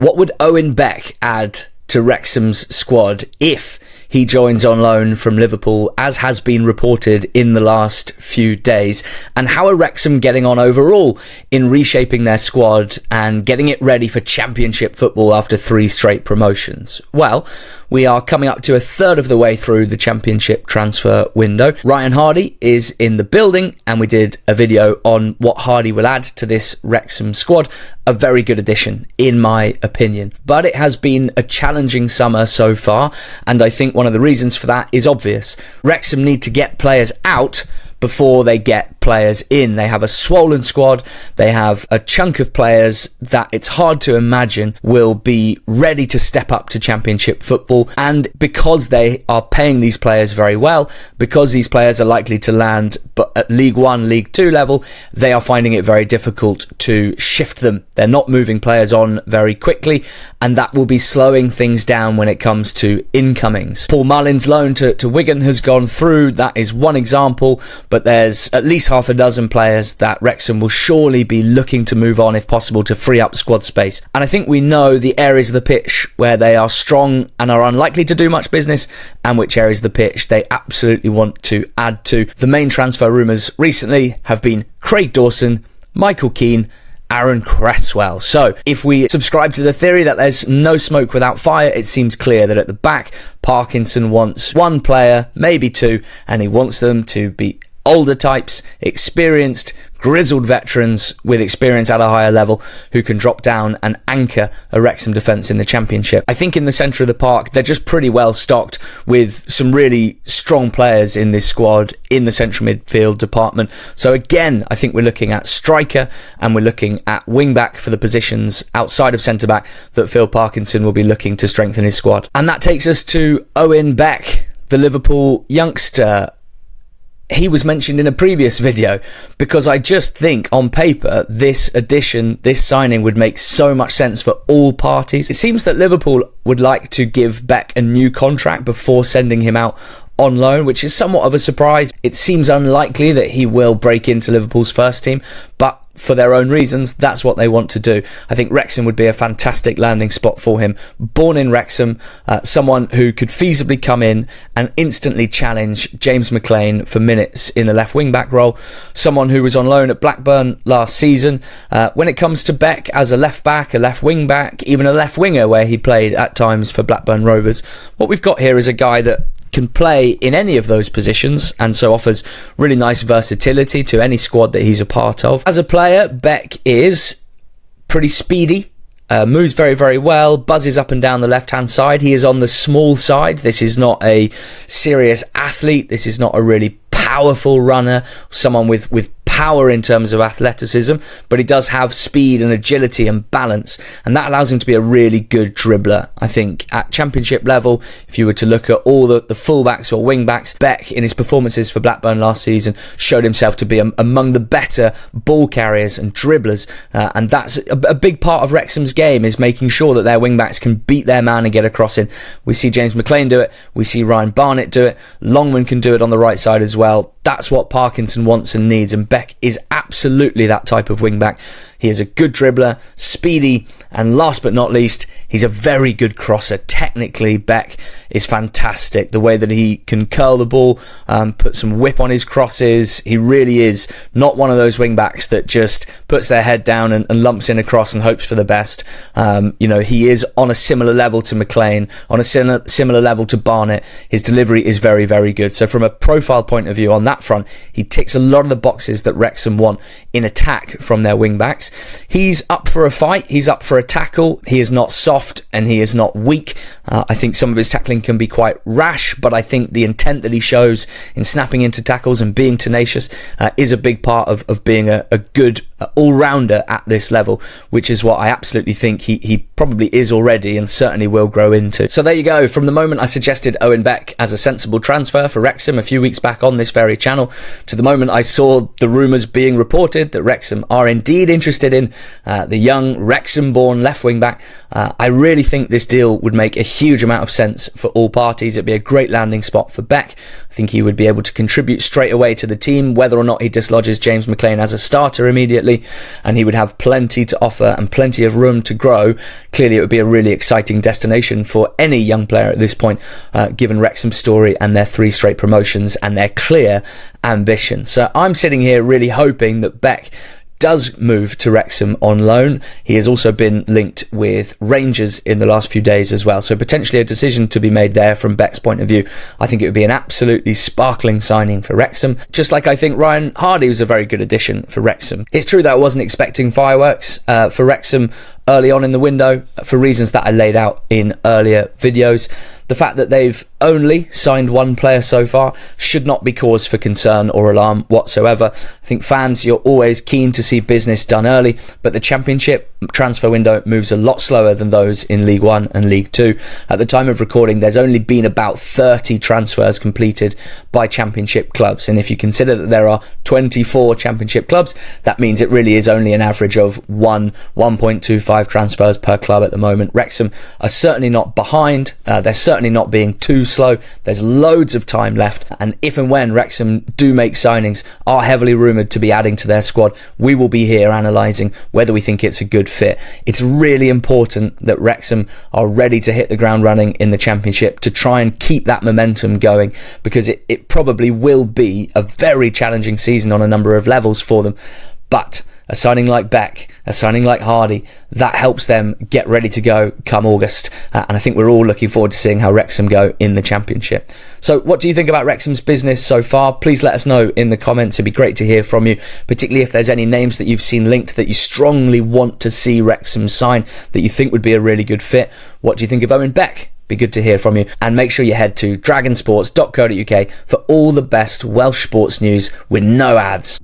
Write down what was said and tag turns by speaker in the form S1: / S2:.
S1: What would Owen Beck add to Wrexham's squad if he joins on loan from Liverpool, as has been reported in the last few days? And how are Wrexham getting on overall in reshaping their squad and getting it ready for Championship football after 3 straight promotions? Well, we are coming up to a third of the way through the Championship transfer window. Ryan Hardy is in the building, and we did a video on what Hardy will add to this Wrexham squad. A very good addition, in my opinion. But it has been a challenging summer so far, and I think one of the reasons for that is obvious. Wrexham need to get players out before they get players in. They have a swollen squad. They have a chunk of players that it's hard to imagine will be ready to step up to Championship football. And because they are paying these players very well, because these players are likely to land but at League 1, League 2 level, they are finding it very difficult to shift them. They're not moving players on very quickly, and that will be slowing things down when it comes to incomings. Paul Mullin's loan to Wigan has gone through. That is one example, but there's at least half a dozen players that Wrexham will surely be looking to move on if possible to free up squad space. And I think we know the areas of the pitch where they are strong and are unlikely to do much business, and which areas of the pitch they absolutely want to add to. The main transfer rumours recently have been Craig Dawson, Michael Keane, Aaron Maxwell. So if we subscribe to the theory that there's no smoke without fire, it seems clear that at the back, Parkinson wants one player, maybe two, and he wants them to be older types, experienced, grizzled veterans with experience at a higher level who can drop down and anchor a Wrexham defence in the Championship. I think in the centre of the park, they're just pretty well stocked with some really strong players in this squad in the central midfield department. So again, I think we're looking at striker and we're looking at wing-back for the positions outside of centre-back that Phil Parkinson will be looking to strengthen his squad. And that takes us to Owen Beck, the Liverpool youngster. He was mentioned in a previous video because I just think on paper this addition, this signing would make so much sense for all parties. It seems that Liverpool would like to give Beck a new contract before sending him out on loan, which is somewhat of a surprise. It seems unlikely that he will break into Liverpool's first team, but for their own reasons, that's what they want to do. I think Wrexham would be a fantastic landing spot for him. Born in Wrexham, someone who could feasibly come in and instantly challenge James McLean for minutes in the left wing-back role. Someone who was on loan at Blackburn last season. When it comes to Beck as a left-back, a left wing-back, even a left winger where he played at times for Blackburn Rovers, what we've got here is a guy that can play in any of those positions and so offers really nice versatility to any squad that he's a part of. As a player, Beck is pretty speedy, moves very, very well, buzzes up and down the left-hand side. He is on the small side. This is not a serious athlete. This is not a really powerful runner, someone with power in terms of athleticism, but he does have speed and agility and balance, and that allows him to be a really good dribbler. I think at Championship level, if you were to look at all the fullbacks or wingbacks, Beck in his performances for Blackburn last season showed himself to be among the better ball carriers and dribblers, and that's a big part of Wrexham's game, is making sure that their wingbacks can beat their man and get a cross in. We see James McLean do it, we see Ryan Barnett do it, Longman can do it on the right side as well. That's what Parkinson wants and needs, and Beck is absolutely that type of wing-back. He is a good dribbler, speedy, and last but not least, he's a very good crosser. Technically, Beck is fantastic. The way that he can curl the ball, put some whip on his crosses. He really is not one of those wing-backs that just puts their head down and lumps in a cross and hopes for the best. He is on a similar level to McLean, on a similar level to Barnett. His delivery is very, very good. So from a profile point of view on that front, he ticks a lot of the boxes that Wrexham want in attack from their wing-backs. He's up for a fight. He's up for a tackle. He is not soft and he is not weak. I think some of his tackling can be quite rash, but I think the intent that he shows in snapping into tackles and being tenacious is a big part of being a good all-rounder at this level, which is what I absolutely think he probably is already and certainly will grow into. So there you go. From the moment I suggested Owen Beck as a sensible transfer for Wrexham a few weeks back on this very channel, to the moment I saw the rumours being reported that Wrexham are indeed interested in the young Wrexham-born left wing-back, I really think this deal would make a huge amount of sense for all parties. It'd be a great landing spot for Beck. I think he would be able to contribute straight away to the team, whether or not he dislodges James McLean as a starter immediately, and he would have plenty to offer and plenty of room to grow. Clearly, it would be a really exciting destination for any young player at this point, given Wrexham's story and their 3 straight promotions and their clear ambition. So I'm sitting here really hoping that Beck does move to Wrexham on loan. He has also been linked with Rangers in the last few days as well, so potentially a decision to be made there from Beck's point of view. I think it would be an absolutely sparkling signing for Wrexham, just like I think Ryan Hardy was a very good addition for Wrexham. It's true that I wasn't expecting fireworks for Wrexham early on in the window for reasons that I laid out in earlier videos. The fact that they've only signed 1 player so far should not be cause for concern or alarm whatsoever. I think fans, you're always keen to see business done early, but the Championship transfer window moves a lot slower than those in League 1 and League 2. At the time of recording, there's only been about 30 transfers completed by Championship clubs, and if you consider that there are 24 Championship clubs, that means it really is only an average of 1.25 transfers per club at the moment. Wrexham are certainly not behind. They're certainly not being too slow. There's loads of time left, and if and when Wrexham do make signings, are heavily rumoured to be adding to their squad, we will be here analysing whether we think it's a good fit. It's really important that Wrexham are ready to hit the ground running in the Championship to try and keep that momentum going, because it probably will be a very challenging season on a number of levels for them. But a signing like Beck, a signing like Hardy, that helps them get ready to go come August. And I think we're all looking forward to seeing how Wrexham go in the Championship. So what do you think about Wrexham's business so far? Please let us know in the comments. It'd be great to hear from you, particularly if there's any names that you've seen linked that you strongly want to see Wrexham sign, that you think would be a really good fit. What do you think of Owen Beck? Be good to hear from you. And make sure you head to dragonsports.co.uk for all the best Welsh sports news with no ads.